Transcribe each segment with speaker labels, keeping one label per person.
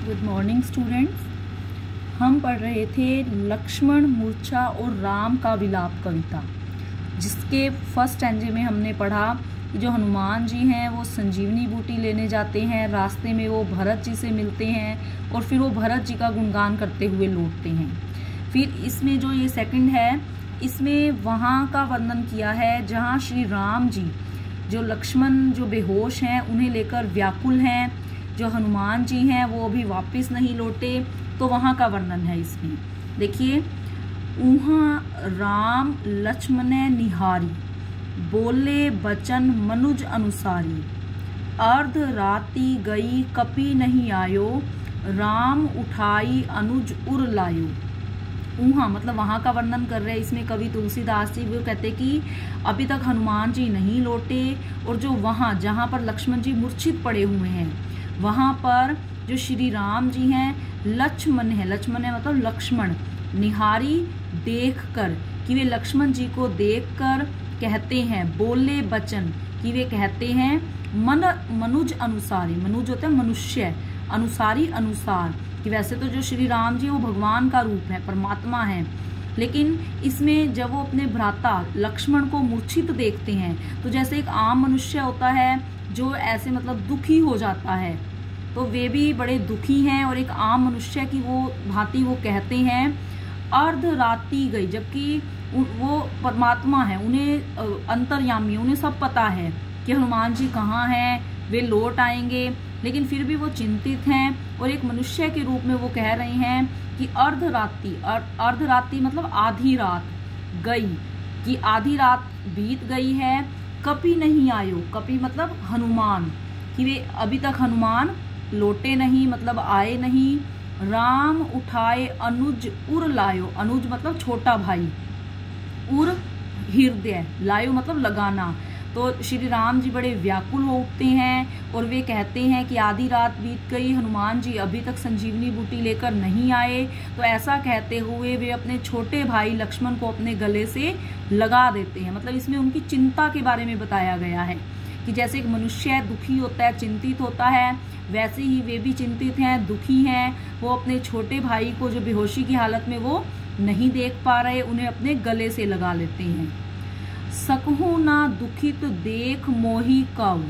Speaker 1: Good morning students. हम पढ़ रहे थे लक्ष्मण मूर्छा और राम का विलाप कविता, जिसके फर्स्ट स्टैंजे में हमने पढ़ा कि जो हनुमान जी हैं वो संजीवनी बूटी लेने जाते हैं। रास्ते में वो भरत जी से मिलते हैं और फिर वो भरत जी का गुणगान करते हुए लौटते हैं। फिर इसमें जो ये सेकंड है, इसमें वहाँ का वर्णन किया है जहाँ श्री राम जी, जो लक्ष्मण जो बेहोश हैं उन्हें लेकर व्याकुल हैं, जो हनुमान जी हैं वो अभी वापस नहीं लौटे, तो वहाँ का वर्णन है इसमें। देखिए, उहाँ राम लक्ष्मण निहारी, बोले बचन मनुज अनुसारी, अर्ध राति गई कपि नहीं आयो, राम उठाई अनुज उर लायो। उहाँ मतलब वहाँ का वर्णन कर रहे हैं इसमें कवि तुलसीदास जी। वो कहते कि अभी तक हनुमान जी नहीं लौटे और जो वहाँ जहाँ पर लक्ष्मण जी मूर्छित पड़े हुए हैं, वहाँ पर जो श्री राम जी हैं, लक्ष्मण है मतलब लक्ष्मण, निहारी देख कर, कि वे लक्ष्मण जी को देख कर कहते हैं, बोले बचन, कि वे कहते हैं मनुज अनुसारी, मनुज होता है मनुष्य, अनुसारी अनुसार, कि वैसे तो जो श्री राम जी वो भगवान का रूप है, परमात्मा है, लेकिन इसमें जब वो अपने भ्राता लक्ष्मण को मूर्छित देखते हैं तो जैसे एक आम मनुष्य होता है जो ऐसे मतलब दुखी हो जाता है, तो वे भी बड़े दुखी हैं और एक आम मनुष्य की वो भांति वो कहते हैं अर्ध राति गई, जबकि वो परमात्मा है, उन्हें अंतर्यामी, उन्हें सब पता है कि हनुमान जी कहाँ हैं, वे लौट आएंगे, लेकिन फिर भी वो चिंतित हैं और एक मनुष्य के रूप में वो कह रहे हैं कि अर्ध राति मतलब आधी रात गई, कि आधी रात बीत गई है, कपि नहीं आयो, कपि मतलब हनुमान, कि वे अभी तक हनुमान लौटे नहीं मतलब आए नहीं, राम उठाए अनुज उर लायो, अनुज मतलब छोटा भाई, उर हृदय, लायो मतलब लगाना। तो श्री राम जी बड़े व्याकुल हो उठते हैं और वे कहते हैं कि आधी रात बीत गई, हनुमान जी अभी तक संजीवनी बूटी लेकर नहीं आए। तो ऐसा कहते हुए वे अपने छोटे भाई लक्ष्मण को अपने गले से लगा देते हैं। मतलब इसमें उनकी चिंता के बारे में बताया गया है कि जैसे एक मनुष्य दुखी होता है, चिंतित होता है, वैसे ही वे भी चिंतित हैं, दुखी हैं। वो अपने छोटे भाई को जो बेहोशी की हालत में वो नहीं देख पा रहे, उन्हें अपने गले से लगा लेते हैं। सकहु ना दुखित देख मोही कव,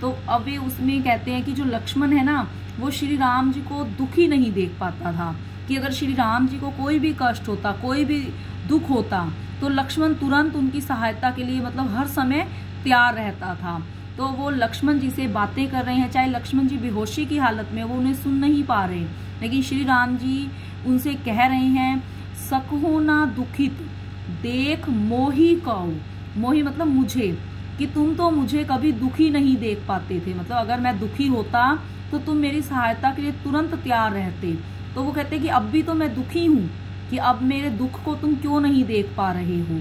Speaker 1: तो अब वे उसमें कहते हैं कि जो लक्ष्मण है ना, वो श्री राम जी को दुखी नहीं देख पाता था, कि अगर श्री राम जी को कोई भी कष्ट होता, कोई भी दुख होता, तो लक्ष्मण तुरंत उनकी सहायता के लिए मतलब हर समय तैयार रहता था। तो वो लक्ष्मण जी से बातें कर रहे हैं, चाहे लक्ष्मण जी बेहोशी की हालत में, वो उन्हें सुन नहीं पा रहे, लेकिन श्री राम जी उनसे कह रहे हैं सकहु ना दुखित देख मोही कव, मोही मतलब मुझे, कि तुम तो मुझे कभी दुखी नहीं देख पाते थे, मतलब अगर मैं दुखी होता तो तुम मेरी सहायता के लिए तुरंत तैयार रहते। तो वो कहते कि अब भी तो मैं दुखी हूँ, कि अब मेरे दुख को तुम क्यों नहीं देख पा रहे हो।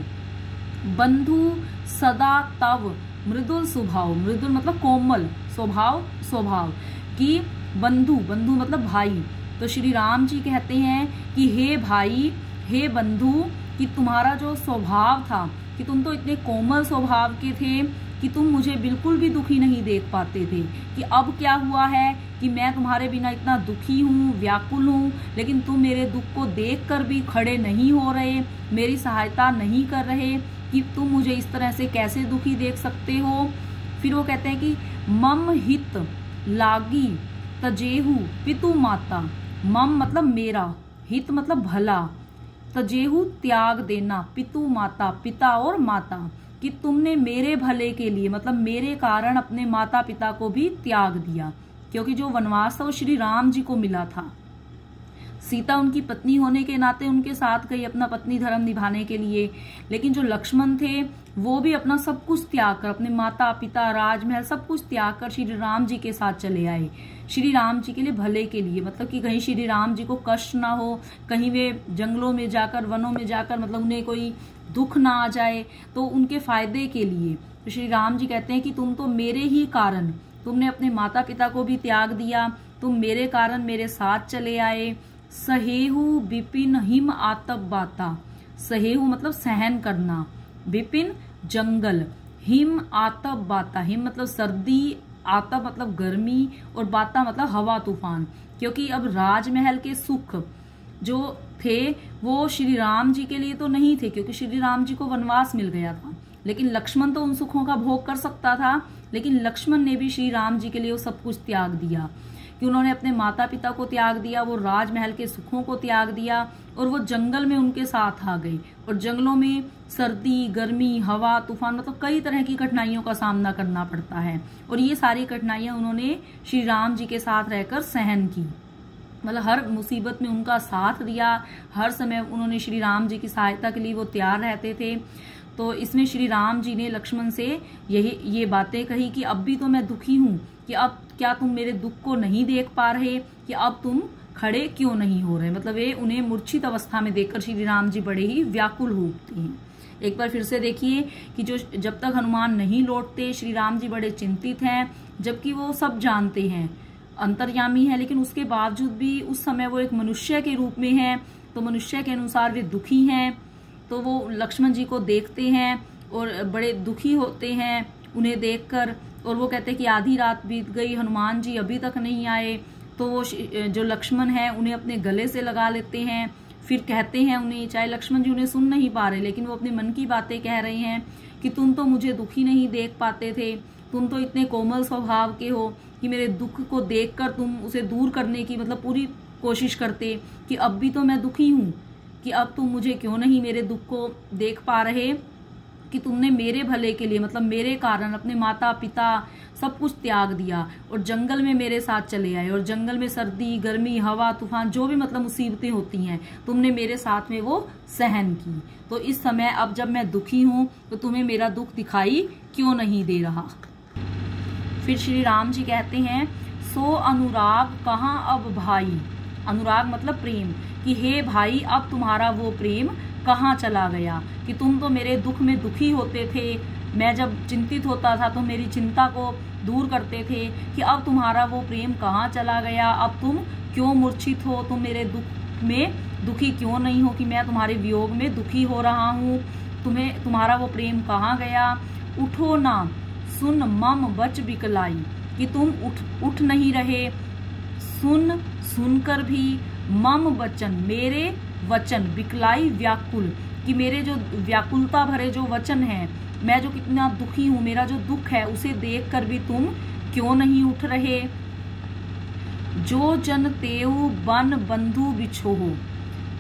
Speaker 1: बंधु सदा तव मृदुल स्वभाव, मृदुल मतलब कोमल, स्वभाव, कि बंधु मतलब भाई। तो श्री राम जी कहते हैं कि हे भाई, हे बंधु, कि तुम्हारा जो स्वभाव था, कि तुम तो इतने कोमल स्वभाव के थे कि तुम मुझे बिल्कुल भी दुखी नहीं देख पाते थे, कि अब क्या हुआ है कि मैं तुम्हारे बिना इतना दुखी हूँ, व्याकुल हूँ, लेकिन तुम मेरे दुख को देखकर भी खड़े नहीं हो रहे, मेरी सहायता नहीं कर रहे, कि तुम मुझे इस तरह से कैसे दुखी देख सकते हो। फिर वो कहते हैं कि मम हित लागी तजेहु पितु माता, मम मतलब मेरा, हित मतलब भला, तजेहु त्याग देना, पितु माता पिता और माता, कि तुमने मेरे भले के लिए मतलब मेरे कारण अपने माता पिता को भी त्याग दिया, क्योंकि जो वनवास था वो श्री राम जी को मिला था। सीता उनकी पत्नी होने के नाते उनके साथ गई अपना पत्नी धर्म निभाने के लिए, लेकिन जो लक्ष्मण थे वो भी अपना सब कुछ त्याग कर, अपने माता पिता राजमहल सब कुछ त्याग कर श्री राम जी के साथ चले आए, श्री राम जी के लिए भले के लिए, मतलब कि कहीं श्री राम जी को कष्ट ना हो, कहीं वे जंगलों में जाकर, वनों में जाकर मतलब उन्हें कोई दुख ना आ जाए, तो उनके फायदे के लिए। तो श्री राम जी कहते हैं कि तुम तो मेरे ही कारण, तुमने अपने माता पिता को भी त्याग दिया, तुम मेरे कारण मेरे साथ चले आए। सहेहु विपिन हिम आतप बाता, सहेहु मतलब सहन करना, विपिन जंगल, हिम आतप बाता, हिम मतलब सर्दी आता मतलब गर्मी और बाता मतलब हवा तूफान, क्योंकि अब राजमहल के सुख जो थे वो श्री राम जी के लिए तो नहीं थे, क्योंकि श्री राम जी को वनवास मिल गया था। लेकिन लक्ष्मण तो उन सुखों का भोग कर सकता था, लेकिन लक्ष्मण ने भी श्री राम जी के लिए वो सब कुछ त्याग दिया, कि उन्होंने अपने माता पिता को त्याग दिया, वो राजमहल के सुखों को त्याग दिया और वो जंगल में उनके साथ आ गए। और जंगलों में सर्दी, गर्मी, हवा, तूफान मतलब कई तरह की कठिनाइयों का सामना करना पड़ता है, और ये सारी कठिनाइयां उन्होंने श्री राम जी के साथ रहकर सहन की। मतलब हर मुसीबत में उनका साथ दिया, हर समय उन्होंने श्री राम जी की सहायता के लिए वो तैयार रहते थे। तो इसमें श्री राम जी ने लक्ष्मण से ये बातें कही कि अब भी तो मैं दुखी हूँ, कि अब क्या तुम मेरे दुख को नहीं देख पा रहे, कि अब तुम खड़े क्यों नहीं हो रहे। मतलब ये उन्हें मूर्छित अवस्था में देखकर श्री राम जी बड़े ही व्याकुल हो उठते हैं। एक बार फिर से देखिए कि जो जब तक हनुमान नहीं लौटते श्री राम जी बड़े चिंतित हैं, जबकि वो सब जानते हैं, अंतर्यामी है, लेकिन उसके बावजूद भी उस समय वो एक मनुष्य के रूप में है, तो मनुष्य के अनुसार वे दुखी हैं। तो वो लक्ष्मण जी को देखते हैं और बड़े दुखी होते हैं उन्हें देखकर, और वो कहते हैं कि आधी रात बीत गई, हनुमान जी अभी तक नहीं आए। तो वो जो लक्ष्मण है उन्हें अपने गले से लगा लेते हैं, फिर कहते हैं उन्हें, चाहे लक्ष्मण जी उन्हें सुन नहीं पा रहे, लेकिन वो अपने मन की बातें कह रहे हैं कि तुम तो मुझे दुखी नहीं देख पाते थे, तुम तो इतने कोमल स्वभाव के हो कि मेरे दुख को देखकर तुम उसे दूर करने की मतलब पूरी कोशिश करते, कि अब भी तो मैं दुखी हूँ, कि अब तुम मुझे क्यों नहीं मेरे दुख को देख पा रहे, कि तुमने मेरे भले के लिए मतलब मेरे कारण अपने माता पिता सब कुछ त्याग दिया और जंगल में मेरे साथ चले आए, और जंगल में सर्दी, गर्मी, हवा, तूफान जो भी मतलब मुसीबतें होती हैं तुमने मेरे साथ में वो सहन की। तो इस समय अब जब मैं दुखी हूँ तो तुम्हें मेरा दुख दिखाई क्यों नहीं दे रहा। फिर श्री राम जी कहते हैं, सो अनुराग कहाँ अब भाई। अनुराग मतलब प्रेम, कि हे भाई अब तुम्हारा वो प्रेम कहाँ चला गया, कि तुम तो मेरे दुख में दुखी होते थे, मैं जब चिंतित होता था तो मेरी चिंता को दूर करते थे, कि अब तुम्हारा वो प्रेम कहाँ चला गया, अब तुम क्यों मूर्छित हो, तुम मेरे दुख में दुखी क्यों नहीं हो, कि मैं तुम्हारे वियोग में दुखी हो रहा हूँ, तुम्हारा वो प्रेम कहाँ गया। उठो ना सुन मम बच बिकलाई, कि तुम उठ नहीं रहे, सुनकर भी मम वचन मेरे वचन, बिकलाई व्याकुल, कि मेरे जो व्याकुलता भरे जो वचन है, मैं जो कितना दुखी हूँ, मेरा जो दुख है उसे देखकर भी तुम क्यों नहीं उठ रहे। जो जन तेऊ बन बंधु बिछोहो,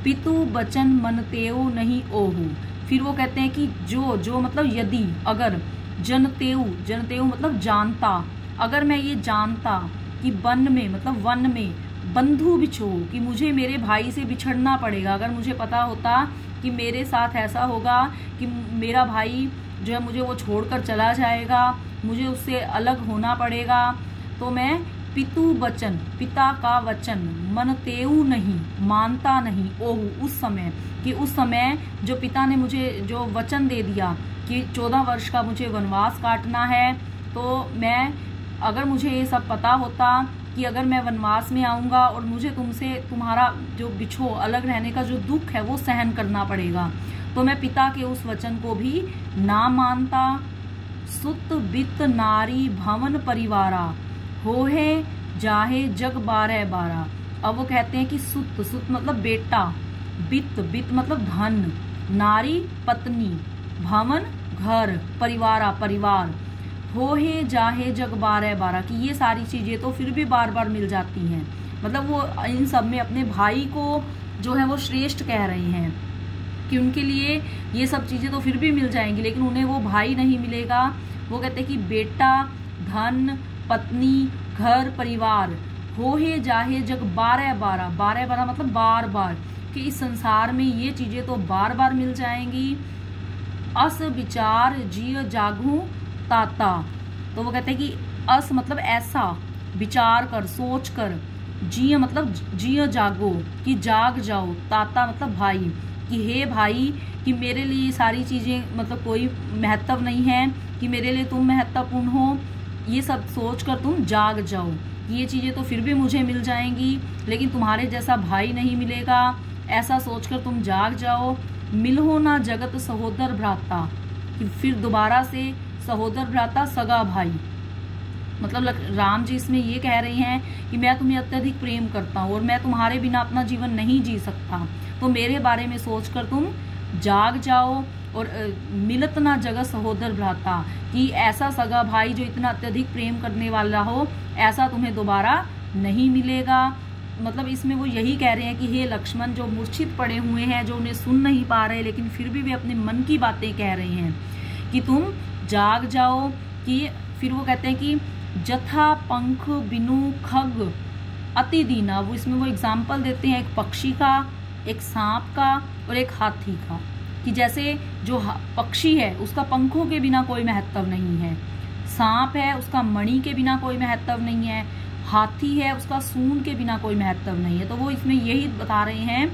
Speaker 1: पितु बचन मन तेऊ नहीं ओहु। फिर वो कहते हैं कि जो मतलब यदि, अगर, जनतेऊ मतलब जानता, अगर मैं ये जानता कि वन में मतलब वन में बंधु बिछो, कि मुझे मेरे भाई से बिछड़ना पड़ेगा, अगर मुझे पता होता कि मेरे साथ ऐसा होगा कि मेरा भाई जो है मुझे वो छोड़कर चला जाएगा, मुझे उससे अलग होना पड़ेगा, तो मैं पितु वचन, पिता का वचन, मनतेऊ नहीं, मानता नहीं, ओहु उस समय, कि उस समय जो पिता ने मुझे जो वचन दे दिया कि 14 वर्ष का मुझे वनवास काटना है, तो मैं, अगर मुझे ये सब पता होता कि अगर मैं वनवास में आऊंगा और मुझे तुमसे तुम्हारा जो बिछो अलग रहने का जो दुख है वो सहन करना पड़ेगा, तो मैं पिता के उस वचन को भी ना मानता। सुत बित नारी भवन परिवारा, होहे जाहे जग 12 अब वो कहते हैं कि सुत मतलब बेटा, बित मतलब धन, नारी पत्नी, भवन घर, परिवार, होहे जाहे जग 12 कि ये सारी चीजें तो फिर भी बार बार मिल जाती हैं। मतलब वो इन सब में अपने भाई को जो है वो श्रेष्ठ कह रहे हैं, कि उनके लिए ये सब चीजें तो फिर भी मिल जाएंगी, लेकिन उन्हें वो भाई नहीं मिलेगा। वो कहते हैं कि बेटा, धन, पत्नी, घर, परिवार, होहे जाहे जग 12 मतलब बार बार, कि इस संसार में ये चीजें तो बार बार मिल जाएंगी। अस विचार जिय जागू ताता, तो वो कहते हैं कि अस मतलब ऐसा, विचार कर, सोच कर, जिय मतलब जिय जागो, कि जाग जाओ, ताता मतलब भाई, कि हे भाई, कि मेरे लिए सारी चीजें मतलब कोई महत्व नहीं है, कि मेरे लिए तुम महत्वपूर्ण हो, ये सब सोच कर तुम जाग जाओ, ये चीजें तो फिर भी मुझे मिल जाएंगी, लेकिन तुम्हारे जैसा भाई नहीं मिलेगा, ऐसा सोचकर तुम जाग जाओ। मिलहो ना जगत सहोदर भ्राता, कि फिर दोबारा से सहोदर भ्राता सगा भाई, मतलब राम जी इसमें ये कह रही हैं कि मैं तुम्हें अत्यधिक प्रेम करता हूँ और मैं तुम्हारे बिना अपना जीवन नहीं जी सकता, तो मेरे बारे में सोचकर तुम जाग जाओ और मिलत ना जगत सहोदर भ्राता, कि ऐसा सगा भाई जो इतना अत्यधिक प्रेम करने वाला हो ऐसा तुम्हें दोबारा नहीं मिलेगा। मतलब इसमें वो यही कह रहे हैं कि हे लक्ष्मण, जो मूर्छित पड़े हुए हैं, जो उन्हें सुन नहीं पा रहे लेकिन फिर भी वे अपने मन की बातें कह रहे हैं, कि तुम जाग जाओ। कि फिर वो कहते हैं कि जथा पंख बिनु खग अति दीना, वो इसमें वो एग्जाम्पल देते हैं एक पक्षी का, एक सांप का और एक हाथी का, कि जैसे जो पक्षी है उसका पंखों के बिना कोई महत्व नहीं है, सांप है उसका मणि के बिना कोई महत्व नहीं है, हाथी है उसका सूंड के बिना कोई महत्व नहीं है। तो वो इसमें यही बता रहे हैं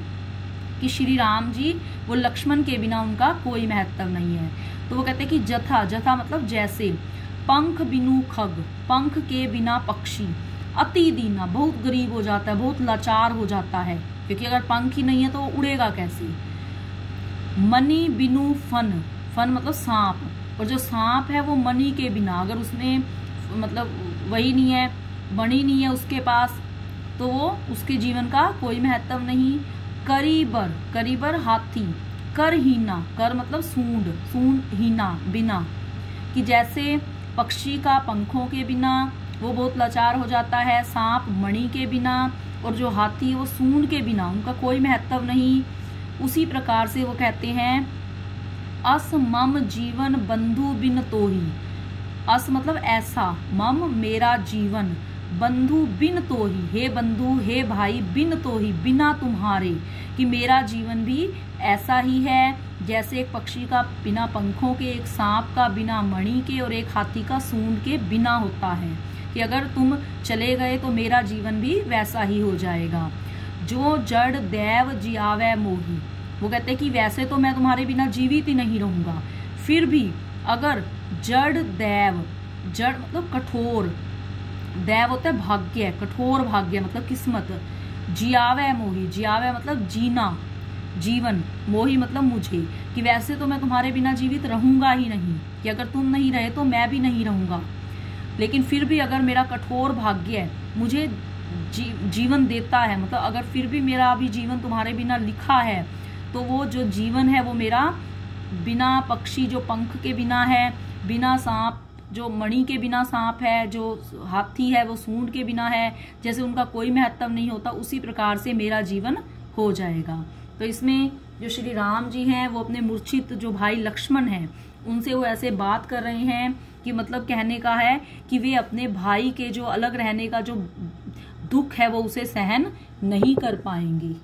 Speaker 1: कि श्री राम जी वो लक्ष्मण के बिना उनका कोई महत्व नहीं है। तो वो कहते हैं कि जथा, जथा मतलब जैसे, पंख बिनु खग, पंख के बिना पक्षी, अति दीना बहुत गरीब हो जाता है, बहुत लाचार हो जाता है, क्योंकि अगर पंख ही नहीं है तो वो उड़ेगा कैसे। मणि बिनु फन, फन मतलब सांप, और जो सांप है वो मणि के बिना, अगर उसमें मतलब वही नहीं है, मणि नहीं है उसके पास, तो वो उसके जीवन का कोई महत्व नहीं। करीबर, करीबर हाथी, करहीना, कर मतलब सूंड, सूंड हीना बिना, कि जैसे पक्षी का पंखों के बिना वो बहुत लाचार हो जाता है, सांप मणि के बिना, और जो हाथी वो सूंड के बिना, उनका कोई महत्व नहीं। उसी प्रकार से वो कहते हैं अस मम जीवन बंधु बिन तोही, अस मतलब ऐसा, मम मेरा जीवन, बंधु बिन तोही, हे बंधु हे भाई, बिन तोही बिना तुम्हारे, कि मेरा जीवन भी ऐसा ही है जैसे एक पक्षी का बिना पंखों के, एक सांप का बिना मणि के और एक हाथी का सूंड के बिना होता है, कि अगर तुम चले गए तो मेरा जीवन भी वैसा ही हो जाएगा। जो जड़ दैव जियावै मोही, वो कहते हैं कि वैसे तो मैं तुम्हारे बिना जीवित ही नहीं रहूंगा, फिर भी अगर जड़ दैव, जड़ मतलब कठोर, दैव होता है भाग्य, कठोर भाग्य मतलब किस्मत, जियावै मोही, जियावै मतलब जीना, जीवन, मोही मतलब मुझे, कि वैसे तो मैं तुम्हारे बिना जीवित रहूंगा ही नहीं, कि अगर तुम नहीं रहे तो मैं भी नहीं रहूंगा, लेकिन फिर भी अगर मेरा कठोर भाग्य मुझे जीवन देता है, मतलब अगर फिर भी मेरा अभी जीवन तुम्हारे बिना लिखा है, तो वो जो जीवन है वो मेरा बिना पक्षी जो पंख के बिना है, बिना सांप जो मणि के बिना सांप है, जो हाथी है वो सूंड के बिना है, जैसे उनका कोई महत्व नहीं होता, उसी प्रकार से मेरा जीवन हो जाएगा। तो इसमें जो श्री राम जी हैं वो अपने मूर्छित जो भाई लक्ष्मण हैं उनसे वो ऐसे बात कर रहे हैं कि मतलब कहने का है कि वे अपने भाई के जो अलग रहने का जो दुख है वो उसे सहन नहीं कर पाएंगे।